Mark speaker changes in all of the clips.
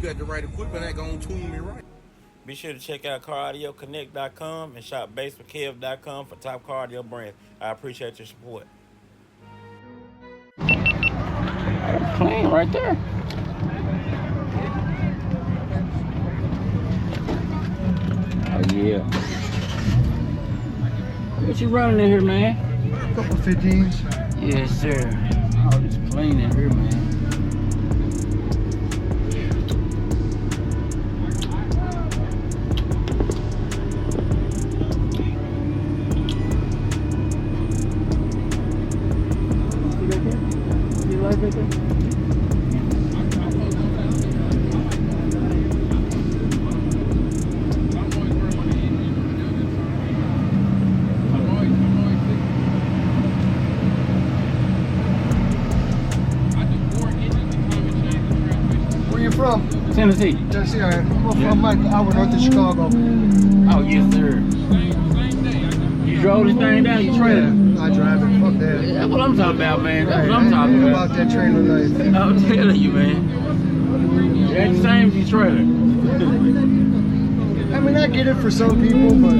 Speaker 1: got the right equipment, that gonna tune me right.
Speaker 2: Be sure to check out CarAudioConnect.com and shop BASSWITHKEV.com for top car audio brands. I appreciate your support.
Speaker 3: Clean right there. Oh yeah. What you running in here, man?
Speaker 4: A couple 15s.
Speaker 3: Yes, sir. Oh, it's clean in here, man. You like it there?
Speaker 4: From?
Speaker 3: Tennessee.
Speaker 4: Tennessee, I am. I'm like an hour north of Chicago.
Speaker 3: Oh, yes, sir. You drove this thing down, you trailer?
Speaker 4: Yeah, I drive it. Fuck that.
Speaker 3: Yeah, that's what I'm talking about, man. That's what I'm talking about.
Speaker 4: That trailer life.
Speaker 3: I'm telling you, man. It ain't the same as your trailer.
Speaker 4: I mean, I get it for some people, but...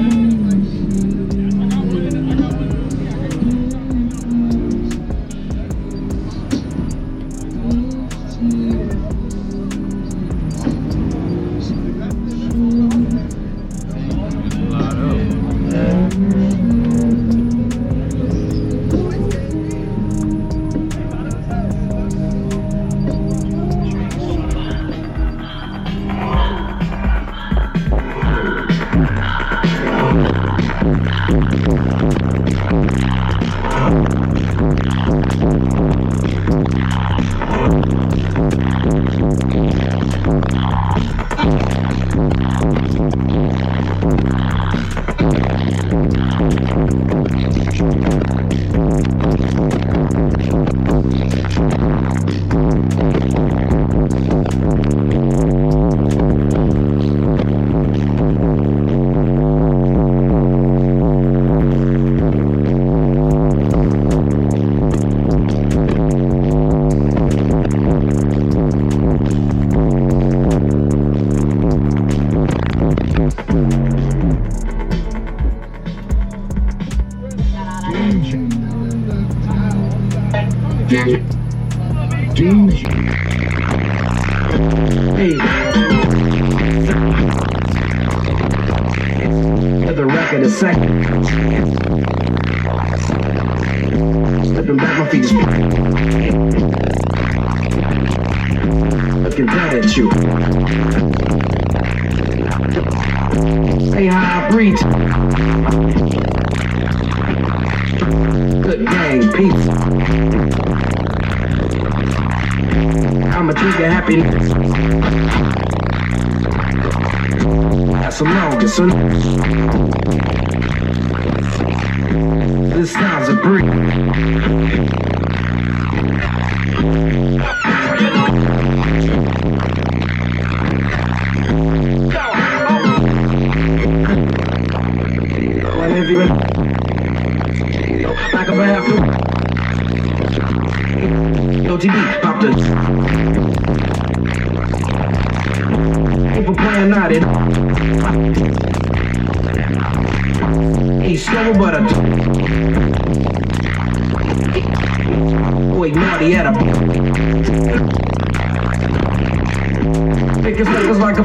Speaker 5: The record is second. Slipping back, my feet is looking down at you. Say how I breathe. Good gang, peace. I'ma trigger happiness. That's a longest, son. This sounds a breeze. Like a bathroom. OTB popped it. People playing out it. He's slow but a boy naughty at a pick his fingers like a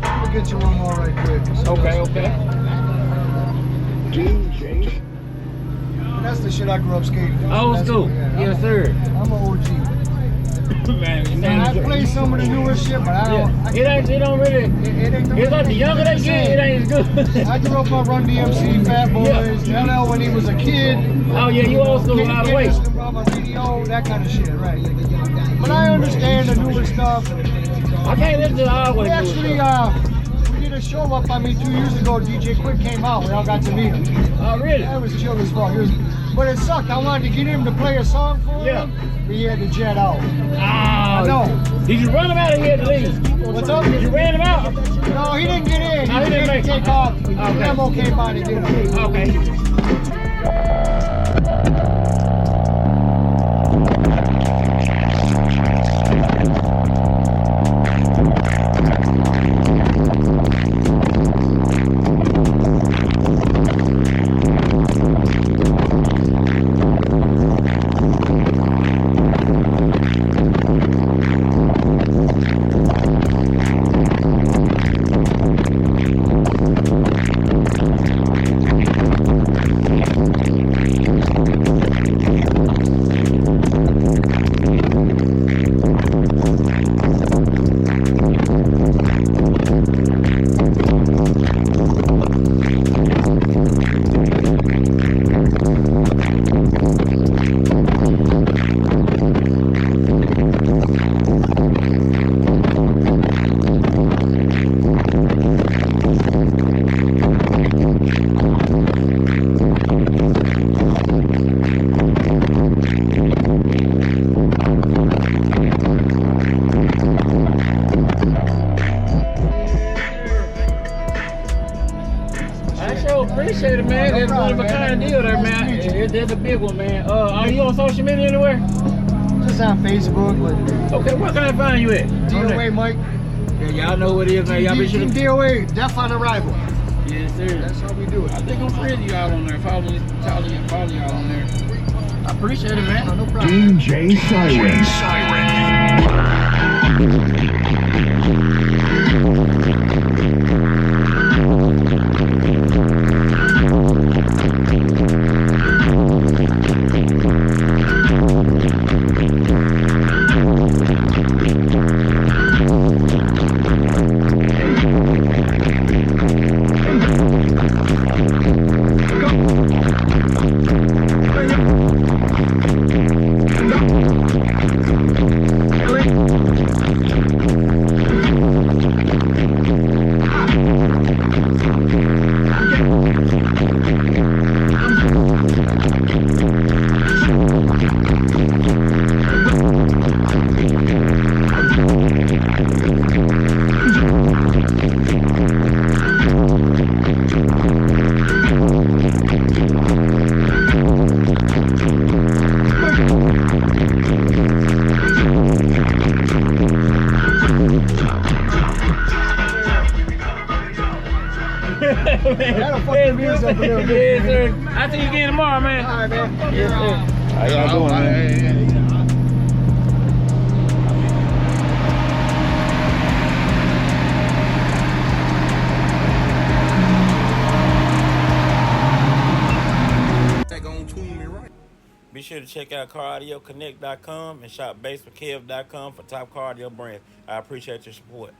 Speaker 4: I'll get you one more right quick.
Speaker 3: Okay, okay.
Speaker 4: That's the shit I grew up skating.
Speaker 3: Old school. Yes, sir.
Speaker 4: I'm an OG.
Speaker 3: Man,
Speaker 4: I play some of the newer shit, but I don't.
Speaker 3: It don't really. It's like the younger they get, it ain't as good.
Speaker 4: I grew up on Run DMC, Fat Boys, LL when he was a kid.
Speaker 3: Oh yeah, you old school all the way.
Speaker 4: Video, that kind of shit, right? But I understand the newer stuff.
Speaker 3: I can't listen to the hard way.
Speaker 4: Actually, we did a show up on me 2 years ago. DJ Quick came out. We all got to meet him.
Speaker 3: Oh really?
Speaker 4: That was chill as fuck. But it sucked. I wanted to get him to play a song for him. But he had to jet out.
Speaker 3: Ah,
Speaker 4: no.
Speaker 3: Did you run him out of here at least?
Speaker 4: What's up?
Speaker 3: You ran him out?
Speaker 4: No, he didn't get in.
Speaker 3: He didn't make
Speaker 4: take off. Okay. Memo came by to get him.
Speaker 3: Okay. That's a big one, man. Are you on social media anywhere?
Speaker 4: Just on Facebook.
Speaker 3: Okay, where can I find you at?
Speaker 4: DOA Mike.
Speaker 3: Yeah, y'all know what it is, man. Y'all be sure to...
Speaker 4: DOA, Death on Arrival.
Speaker 3: Yes, sir.
Speaker 4: That's how we do it.
Speaker 3: I think I'm friends with y'all on there. Follow y'all on there. I appreciate it, man.
Speaker 4: No problem.
Speaker 6: DJ Siren.
Speaker 4: That'll fuck the views up a little bit.
Speaker 3: Yes, sir. I'll see you again tomorrow, man.
Speaker 4: All right, man.
Speaker 3: Yes, sir. How y'all doing, man?
Speaker 1: That gonna tune me right.
Speaker 2: Be sure to check out CarAudioConnect.com and shop BASSWITHKEV.com for top car audio brands. I appreciate your support.